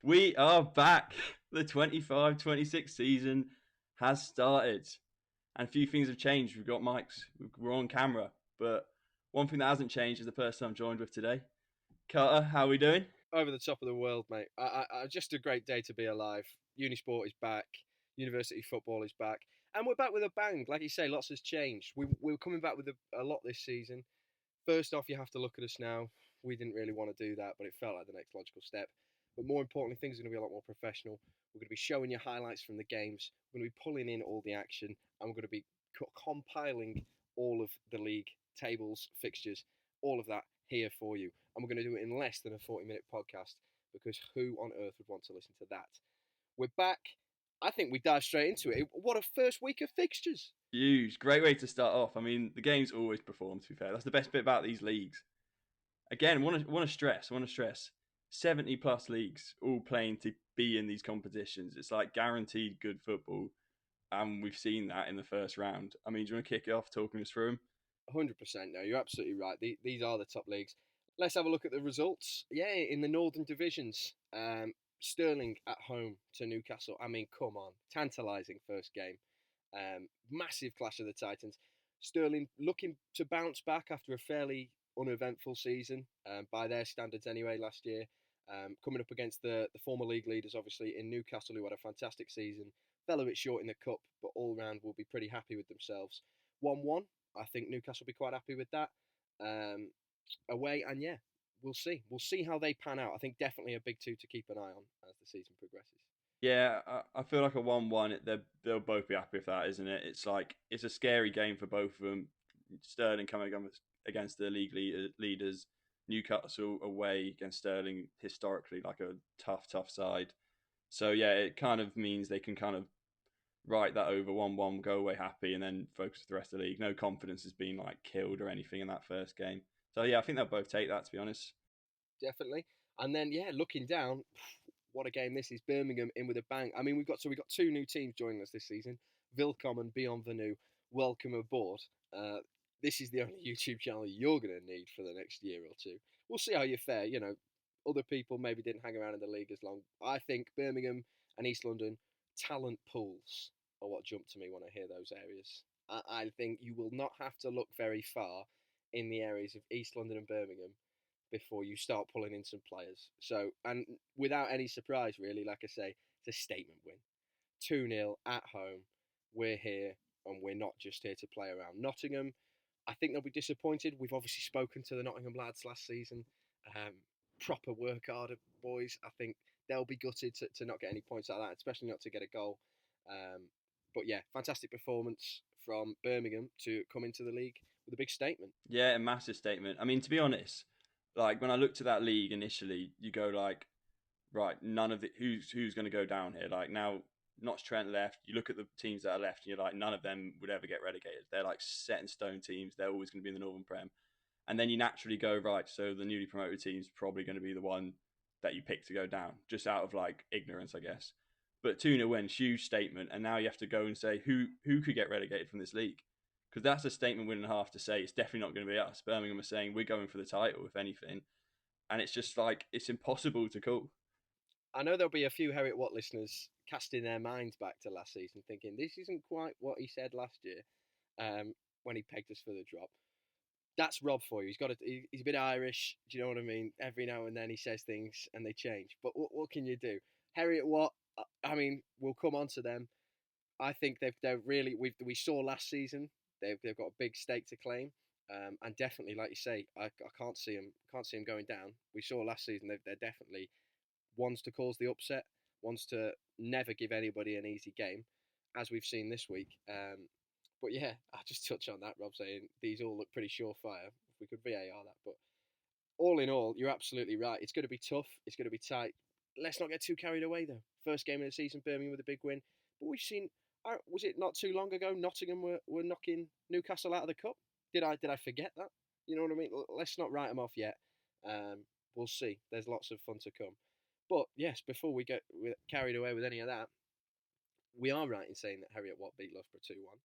We are back. The 25-26 season has started. And a few things have changed. We've got mics. We're on camera. But one thing that hasn't changed is the person I'm joined with today. Carter, how are we doing? Over the top of the world, mate. Just a great day to be alive. UniSport is back. University football is back. And we're back with a bang. Like you say, lots has changed. We're coming back with a lot this season. First off, you have to look at us now. We didn't really want to do that, but it felt like the next logical step. But more importantly, things are going to be a lot more professional. We're going to be showing you highlights from the games. We're going to be pulling in all the action, and we're going to be compiling all of the league tables, fixtures, all of that here for you. And we're going to do it in less than a 40-minute podcast because who on earth would want to listen to that? We're back. I think we dive straight into it. What a first week of fixtures. Huge. Great way to start off. I mean, the games always perform, to be fair. That's the best bit about these leagues. Again, want to stress 70 plus leagues all playing to be in these competitions. It's like guaranteed good football. And we've seen that in the first round. I mean, do you want to kick it off talking us through them? 100%. No, you're absolutely right. These are the top leagues. Let's have a look at the results. Yeah, in the northern divisions, Sterling at home to Newcastle. I mean, come on, tantalising first game. Massive clash of the Titans. Sterling looking to bounce back after a fairly uneventful season, by their standards anyway, last year. Coming up against the former league leaders, obviously, in Newcastle, who had a fantastic season. Fell a bit short in the cup, but all round will be pretty happy with themselves. 1-1. I think Newcastle will be quite happy with that. Away, and yeah, we'll see. We'll see how they pan out. I think definitely a big two to keep an eye on as the season progresses. Yeah, I feel like a 1-1. They'll both be happy with that, isn't it? It's like it's a scary game for both of them. Sterling coming against the league leaders, Newcastle away against Sterling, historically like a tough side. So yeah, it kind of means they can kind of write that over 1-1, go away happy, and then focus the rest of the league. No confidence has been like killed or anything in that first game. So yeah, I think they'll both take that, to be honest. Definitely. And then yeah, looking down, what a game this is. Birmingham in with a bang. I mean, we've got two new teams joining us this season. Vilcom and Beyond the New. Welcome aboard. This is the only YouTube channel you're going to need for the next year or two. We'll see how you fare. You know, other people maybe didn't hang around in the league as long. I think Birmingham and East London talent pools are what jump to me when I hear those areas. I think you will not have to look very far in the areas of East London and Birmingham before you start pulling in some players. So, and without any surprise, really, like I say, it's a statement win. 2-0 at home. We're here, and we're not just here to play around. Nottingham, I think they'll be disappointed. We've obviously spoken to the Nottingham lads last season. Proper work harder boys. I think they'll be gutted to not get any points out of that, especially not to get a goal. But yeah, fantastic performance from Birmingham to come into the league with a big statement. Yeah, a massive statement. I mean, to be honest, like when I looked at that league initially, you go like, right, none of the who's going to go down here. Like now, Notts Trent left. You look at the teams that are left, and you're like, none of them would ever get relegated. They're like set in stone teams. They're always going to be in the Northern Prem. And then you naturally go right. So the newly promoted team's probably going to be the one that you pick to go down, just out of like ignorance, I guess. But 2-0 win, huge statement, and now you have to go and say who could get relegated from this league, because that's a statement win and a half to say it's definitely not going to be us. Birmingham are saying we're going for the title, if anything, and it's just like it's impossible to call. I know there'll be a few Harriet Watt listeners casting their minds back to last season, thinking this isn't quite what he said last year, when he pegged us for the drop. That's Rob for you. He's a bit Irish. Do you know what I mean? Every now and then he says things and they change. But what can you do? Harriet Watt. I mean, we'll come on to them. I think they're really we saw last season. They've got a big stake to claim. And definitely, like you say, I can't see them going down. We saw last season they're definitely ones to cause the upset, wants to never give anybody an easy game, as we've seen this week. But yeah, I'll just touch on that, Rob, saying these all look pretty surefire. If we could VAR that. But all in all, you're absolutely right. It's going to be tough. It's going to be tight. Let's not get too carried away, though. First game of the season, Birmingham with a big win. But we've seen, was it not too long ago, Nottingham were knocking Newcastle out of the cup? Did I forget that? You know what I mean? Let's not write them off yet. We'll see. There's lots of fun to come. But yes, before we get carried away with any of that, we are right in saying that Harriet Watt beat Loughborough 2-1.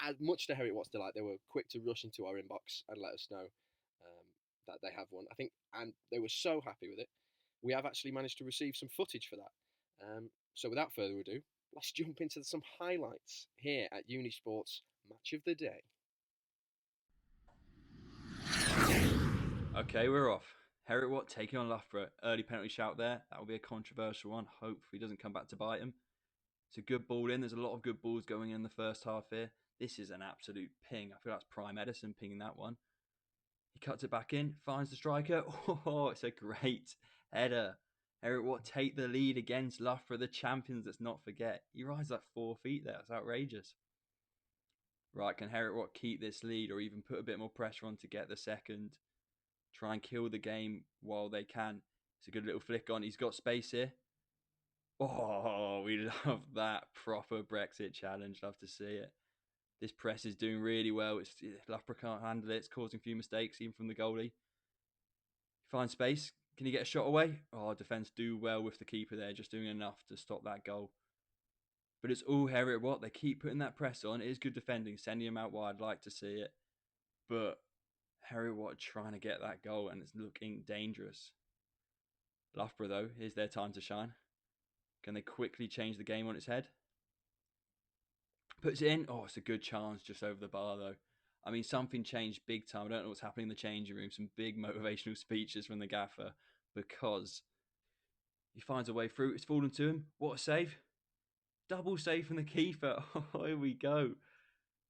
As much to Harriet Watt's delight, they were quick to rush into our inbox and let us know that they have won. I think, and they were so happy with it. we have actually managed to receive some footage for that. So without further ado, let's jump into some highlights here at UniSport's Match of the Day. Okay, we're off. Herrick Watt taking on Loughborough. Early penalty shout there. That will be a controversial one. Hopefully he doesn't come back to bite him. It's a good ball in. There's a lot of good balls going in the first half here. This is an absolute ping. I feel that's Prime Edison pinging that one. He cuts it back in, finds the striker. Oh, it's a great header. Herrick Watt take the lead against Loughborough, the champions, let's not forget. He rises like 4 feet there. It's outrageous. Right, can Herrick Watt keep this lead or even put a bit more pressure on to get the second? Try and kill the game while they can. It's a good little flick on. He's got space here. Oh, we love that proper Brexit challenge. Love to see it. This press is doing really well. Loughborough can't handle it. It's causing a few mistakes, even from the goalie. Finds space. Can he get a shot away? Oh, defence do well with the keeper there, just doing enough to stop that goal. But it's all Herrick Watt. They keep putting that press on. It is good defending, sending him out wide. I'd like to see it. But Herrick Watt trying to get that goal, and it's looking dangerous. Loughborough, though, here's their time to shine. Can they quickly change the game on its head? Puts it in. Oh, it's a good chance just over the bar, though. I mean, something changed big time. I don't know what's happening in the changing room. Some big motivational speeches from the gaffer because he finds a way through. It's fallen to him. What a save. Double save from the keeper. Oh, here we go.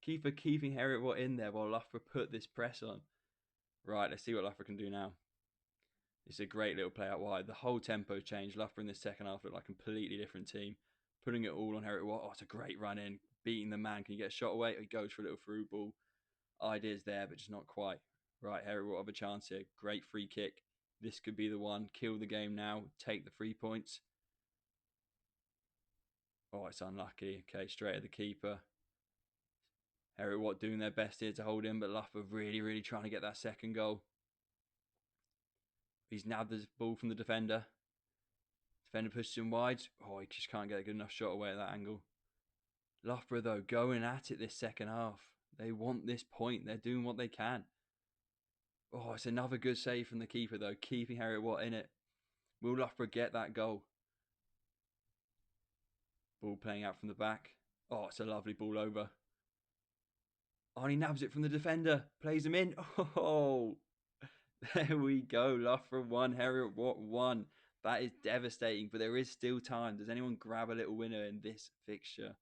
Keeper keeping Herrick Watt in there while Loughborough put this press on. Right, let's see what Loughborough can do now. It's a great little play out wide. The whole tempo changed. Loughborough in this second half looked like a completely different team. Putting it all on Herrick Watt. Oh, it's a great run in. Beating the man. Can you get a shot away? He goes for a little through ball. Ideas there, but just not quite. Right, Herrick Watt have a chance here. Great free kick. This could be the one. Kill the game now. Take the 3 points. Oh, it's unlucky. Okay, straight at the keeper. Herrick Watt doing their best here to hold him, but Loughborough really, really trying to get that second goal. He's nabbed the ball from the defender. Defender pushes him wide. Oh, he just can't get a good enough shot away at that angle. Loughborough, though, going at it this second half. They want this point. They're doing what they can. Oh, it's another good save from the keeper, though, keeping Herrick Watt in it. Will Loughborough get that goal? Ball playing out from the back. Oh, it's a lovely ball over. Oh, and he nabs it from the defender. Plays him in. Oh, there we go. Loughborough 1, Herrick Watt 1. That is devastating, but there is still time. Does anyone grab a little winner in this fixture?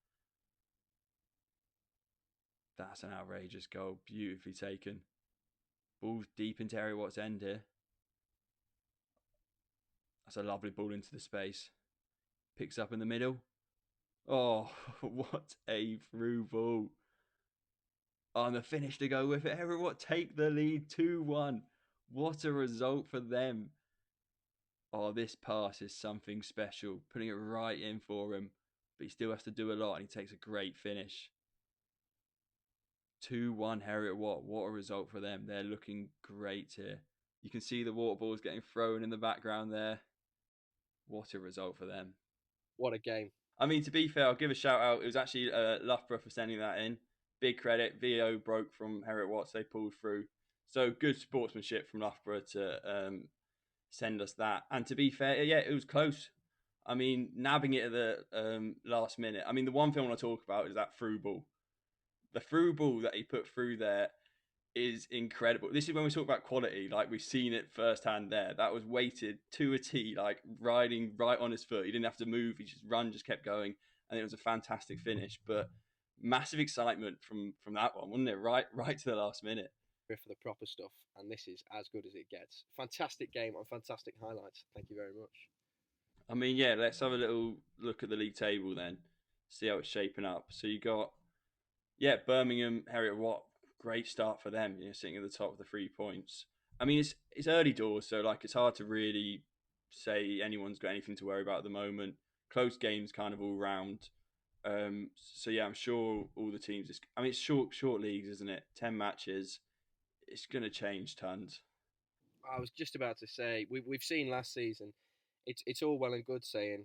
That's an outrageous goal. Beautifully taken. Ball's deep into Herrick Watt's end here. That's a lovely ball into the space. Picks up in the middle. Oh, what a through ball. Oh, and the finish to go with it. Herrick Watt take the lead 2-1. What a result for them. Oh, this pass is something special. Putting it right in for him. But he still has to do a lot and he takes a great finish. 2-1 Herrick Watt. What a result for them. They're looking great here. You can see the water balls getting thrown in the background there. What a result for them. What a game. I mean, to be fair, I'll give a shout out. It was actually Loughborough for sending that in. Big credit. VO broke from Herrick Watts. They pulled through. So good sportsmanship from Loughborough to send us that. And to be fair, yeah, it was close. I mean, nabbing it at the last minute. I mean, the one thing I want to talk about is that through ball. The through ball that he put through there is incredible. This is when we talk about quality, like we've seen it firsthand there. That was weighted to a T, like riding right on his foot. He didn't have to move. He just kept going. And it was a fantastic finish. But massive excitement from that one, wasn't it? Right to the last minute. For the proper stuff, and this is as good as it gets. Fantastic game on fantastic highlights. Thank you very much. I mean, yeah, let's have a little look at the league table then. See how it's shaping up. So you got, yeah, Birmingham, Herrick Watt, great start for them, sitting at the top of the 3 points. I mean, it's early doors, so like it's hard to really say anyone's got anything to worry about at the moment. Close games kind of all round. So yeah, I'm sure all the teams. I mean, it's short leagues, isn't it? 10 matches. It's going to change tons. I was just about to say we've seen last season. It's all well and good saying,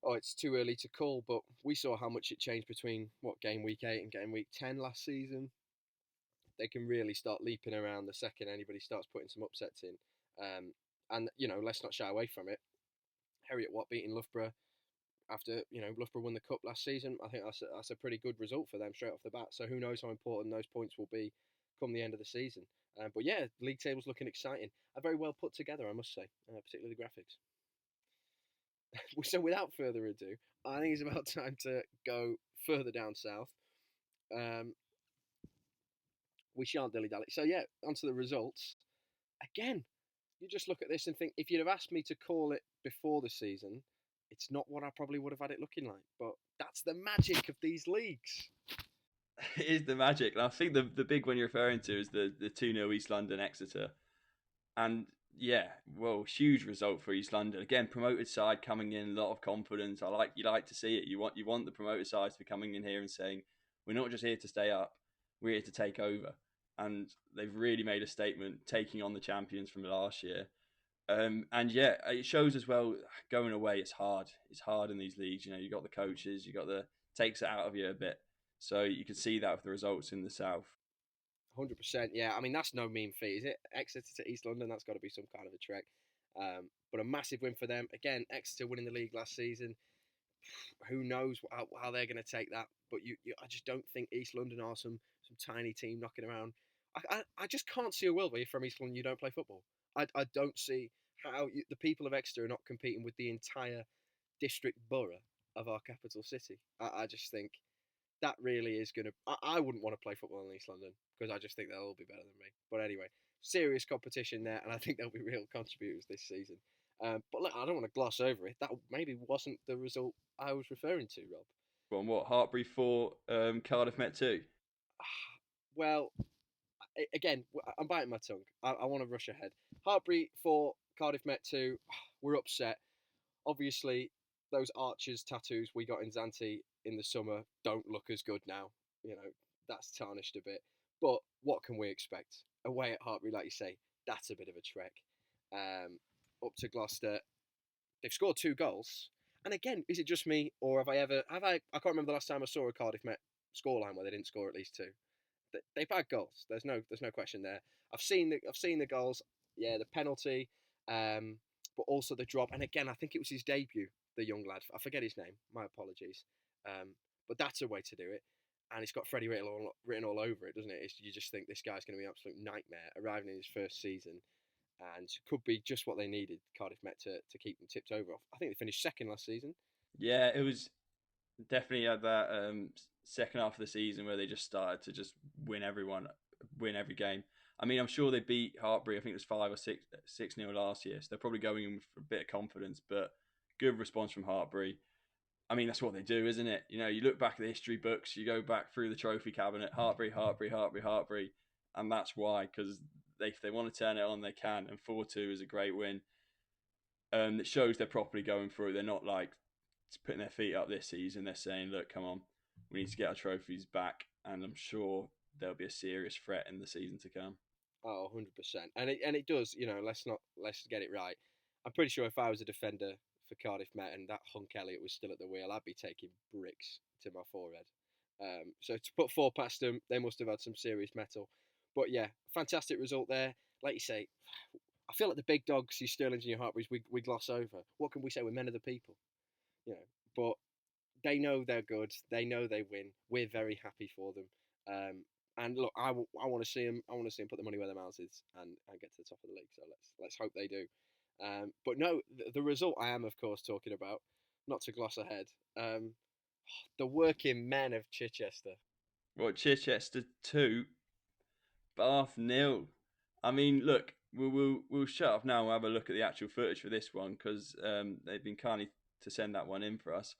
oh, it's too early to call, but we saw how much it changed between game week 8 and game week 10 last season. They can really start leaping around the second anybody starts putting some upsets in. And let's not shy away from it. Heriot Watt beating Loughborough after Loughborough won the cup last season. I think that's a pretty good result for them straight off the bat. So who knows how important those points will be come the end of the season. But yeah, league table's looking exciting. Very well put together, I must say, particularly the graphics. So without further ado, I think it's about time to go further down south. Um, we shan't dilly dally. So yeah, onto the results. Again, you just look at this and think, if you'd have asked me to call it before the season, it's not what I probably would have had it looking like. But that's the magic of these leagues. It is the magic. And I think the big one you're referring to is the 2-0 East London Exeter. And yeah, well, huge result for East London. Again, promoted side coming in, a lot of confidence. You like to see it. You want the promoted sides to be coming in here and saying, we're not just here to stay up, we're here to take over. And they've really made a statement, taking on the champions from last year. And yeah, it shows as well. Going away, it's hard. It's hard in these leagues. You got the coaches, you got takes it out of you a bit. So you can see that with the results in the south. 100%. Yeah, I mean, that's no mean feat, is it? Exeter to East London, that's got to be some kind of a trek. But a massive win for them. Again, Exeter winning the league last season. Who knows how they're going to take that? But I just don't think East London are some tiny team knocking around. I just can't see a world where you're from East London you don't play football. I don't see how the people of Exeter are not competing with the entire district borough of our capital city. I just think that really is going to. I wouldn't want to play football in East London because I just think they'll all be better than me. But anyway, serious competition there, and I think they'll be real contributors this season. But look, I don't want to gloss over it. That maybe wasn't the result I was referring to, Rob. Well, what Hartbury 4, Cardiff Met 2? Well, again, I'm biting my tongue. I want to rush ahead. Hartbury 4, Cardiff Met 2. We're upset. Obviously, those archers tattoos we got in Zante in the summer don't look as good now. That's tarnished a bit. But what can we expect? Away at Hartbury, like you say, that's a bit of a trek. Up to Gloucester, they've scored 2 goals. And again, is it just me, or have I? I can't remember the last time I saw a Cardiff Met scoreline where they didn't score at least 2. They've had goals. There's no question there. I've seen the goals. Yeah, the penalty, but also the drop. And again, I think it was his debut. The young lad. I forget his name. My apologies. But that's a way to do it. And it's got Freddie written all over it, doesn't it? You just think this guy's going to be an absolute nightmare arriving in his first season, and could be just what they needed. Cardiff Met to keep them tipped over. I think they finished second last season. Yeah, it was definitely had that second half of the season where they just started to just win every game. I mean, I'm sure they beat Hartbury. I think it was 5 or 6-0 last year. So they're probably going in with a bit of confidence, but good response from Hartbury. I mean, that's what they do, isn't it? You look back at the history books, you go back through the trophy cabinet, Hartbury, and that's why, because if they want to turn it on, they can. And 4-2 is a great win. It shows they're properly going through. They're not like putting their feet up this season. They're saying, look, come on, we need to get our trophies back. And I'm sure there'll be a serious threat in the season to come. Oh, 100%. And it does, let's get it right. I'm pretty sure if I was a defender for Cardiff Met and that Hunk Elliott was still at the wheel, I'd be taking bricks to my forehead. So to put 4 past them, they must have had some serious metal. But yeah, fantastic result there. Like you say, I feel like the big dogs, your Sterlings and your Hartburys, we gloss over. What can we say? We're men of the people, But they know they're good. They know they win. We're very happy for them. And look, I want to see them. I want to see them put the money where their mouth is and get to the top of the league. So let's hope they do. But no, the result I am of course talking about. Not to gloss ahead. The working men of Chichester. Well, Chichester 2, Bath 0. I mean, look, we'll shut up now and have a look at the actual footage for this one because they've been kind to send that one in for us.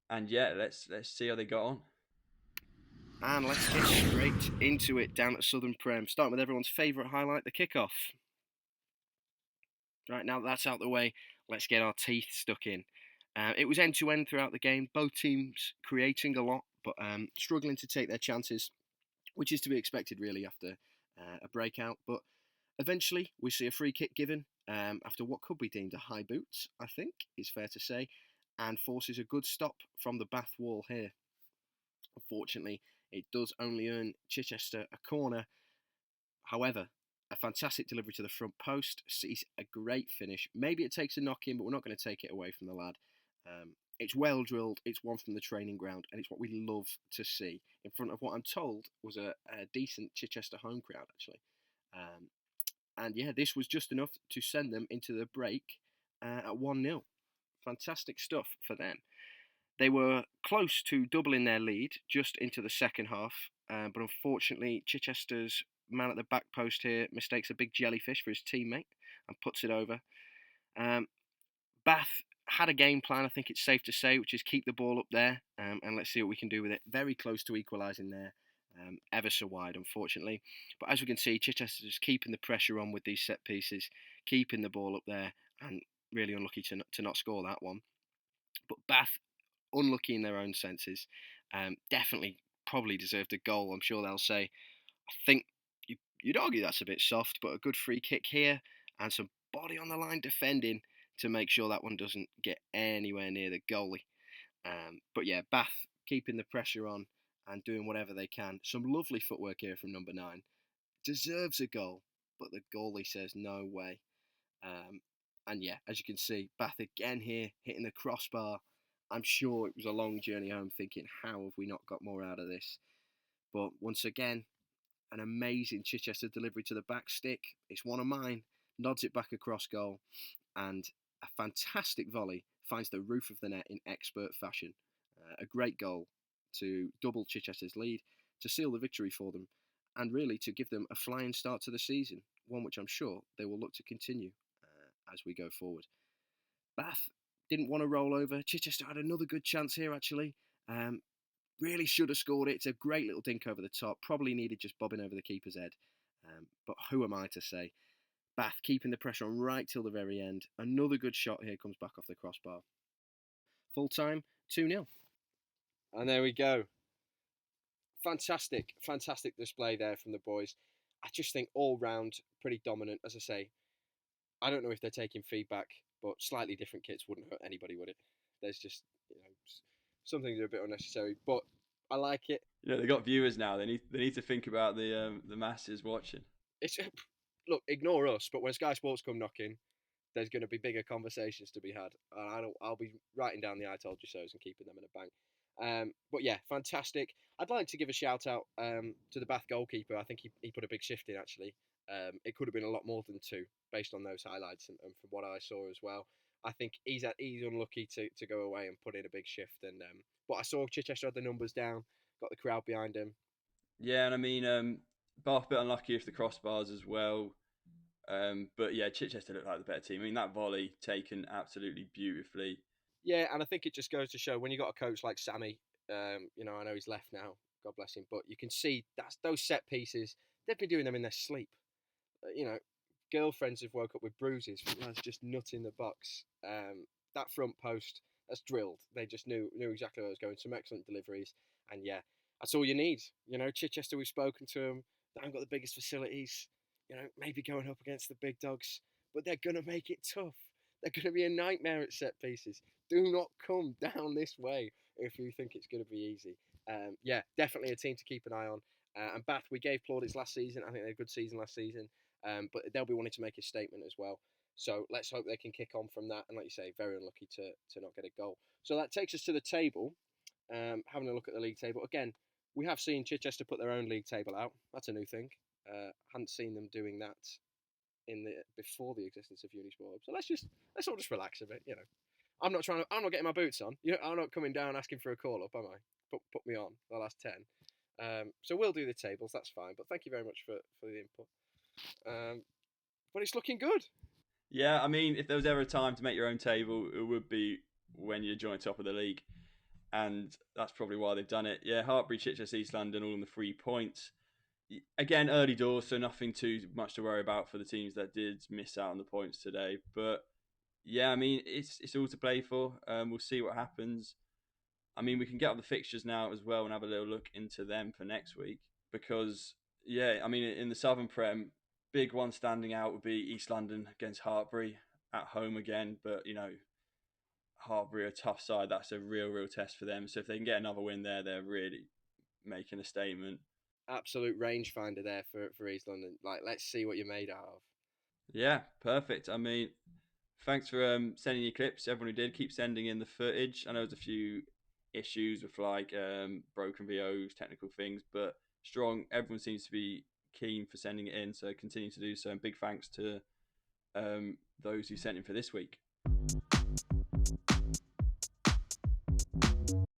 And yeah, let's see how they got on. And let's get straight into it down at Southern Prem. Starting with everyone's favourite highlight, the kickoff. Right, now that that's out the way, let's get our teeth stuck in. It was end-to-end throughout the game, both teams creating a lot, but struggling to take their chances, which is to be expected really after a breakout. But eventually, we see a free kick given after what could be deemed a high boot, I think, is fair to say, and forces a good stop from the Bath wall here. Unfortunately, it does only earn Chichester a corner. However, A fantastic delivery to the front post. Sees a great finish. Maybe it takes a knock in, but we're not going to take it away from the lad. It's well drilled. It's one from the training ground, and it's what we love to see in front of what I'm told was a decent Chichester home crowd, actually. Um, and yeah, this was just enough to send them into the break at 1-0. Fantastic stuff for them. They were close to doubling their lead just into the second half, but unfortunately, Chichester's man at the back post here mistakes a big jellyfish for his teammate and puts it over. Bath had a game plan, I think it's safe to say, which is keep the ball up there and let's see what we can do with it. Very close to equalising there, ever so wide, unfortunately. But as we can see, Chichester just keeping the pressure on with these set pieces, keeping the ball up there, and really unlucky to not score that one. But Bath, unlucky in their own senses, definitely probably deserved a goal. I'm sure they'll say. I think you'd argue that's a bit soft, but a good free kick here and some body on the line defending to make sure that one doesn't get anywhere near the goalie. But yeah, Bath keeping the pressure on and doing whatever they can. Some lovely footwork here from number 9. Deserves a goal, but the goalie says no way. And yeah, as you can see, Bath again here hitting the crossbar. I'm sure it was a long journey home thinking, how have we not got more out of this? But once again, an amazing Chichester delivery to the back stick. It's one of mine. Nods it back across goal. And a fantastic volley finds the roof of the net in expert fashion. A great goal to double Chichester's lead, to seal the victory for them, and really to give them a flying start to the season, one which I'm sure they will look to continue as we go forward. Bath didn't want to roll over. Chichester had another good chance here, actually. Really should have scored it. It's a great little dink over the top. Probably needed just bobbing over the keeper's head. But who am I to say? Bath keeping the pressure on right till the very end. Another good shot here comes back off the crossbar. Full time, 2-0. And there we go. Fantastic, fantastic display there from the boys. I just think all round pretty dominant. As I say, I don't know if they're taking feedback, but slightly different kits wouldn't hurt anybody, would it? There's just some things are a bit unnecessary, but I like it. They got viewers now. They need to think about the masses watching. It's look, ignore us, but when Sky Sports come knocking, there's going to be bigger conversations to be had. And I'll be writing down the I told you so's and keeping them in a bank. But yeah, fantastic. I'd like to give a shout out to the Bath goalkeeper. I think he put a big shift in, actually. It could have been a lot more than 2 based on those highlights and from what I saw as well. I think he's unlucky to go away and put in a big shift. But I saw Chichester had the numbers down, got the crowd behind him. Yeah, and I mean, Bath a bit unlucky with the crossbars as well. But yeah, Chichester looked like the better team. I mean, that volley taken absolutely beautifully. Yeah, and I think it just goes to show when you got a coach like Sammy, I know he's left now, God bless him, but you can see that's those set pieces, they've been doing them in their sleep. Girlfriends have woke up with bruises from lads just nutting the box. That front post, that's drilled. They just knew exactly where it was going. Some excellent deliveries, and yeah, that's all you need. Chichester, we've spoken to them. They haven't got the biggest facilities. Maybe going up against the big dogs, but they're gonna make it tough. They're gonna be a nightmare at set pieces. Do not come down this way if you think it's gonna be easy. Yeah, definitely a team to keep an eye on. And Bath, we gave plaudits last season. I think they had a good season last season. But they'll be wanting to make a statement as well. So let's hope they can kick on from that. And like you say, very unlucky to not get a goal. So that takes us to the table. Having a look at the league table again. We have seen Chichester put their own league table out. That's a new thing. Hadn't seen them doing that before the existence of UniSport. So let's all just relax a bit. I'm not getting my boots on. I'm not coming down asking for a call up, am I? Put me on the last 10. So we'll do the tables. That's fine. But thank you very much for the input. But it's looking good. Yeah, I mean, if there was ever a time to make your own table, it would be when you join top of the league. And that's probably why they've done it. Yeah, Hartbury, Chichester, East London, all on the 3 points. Again, early doors, so nothing too much to worry about for the teams that did miss out on the points today. But yeah, I mean, it's all to play for. We'll see what happens. I mean, we can get up the fixtures now as well and have a little look into them for next week. Because, yeah, I mean, in the Southern Prem, big one standing out would be East London against Hartbury at home again. But, Hartbury are a tough side. That's a real test for them. So if they can get another win there, they're really making a statement. absolute rangefinder there for East London. Like, let's see what you're made out of. Yeah, perfect. I mean, thanks for sending your clips. Everyone who did, keep sending in the footage. I know there's a few issues with like broken VOs, technical things, but strong. Everyone seems to be keen for sending it in, so continue to do so. And big thanks to those who sent in for this week.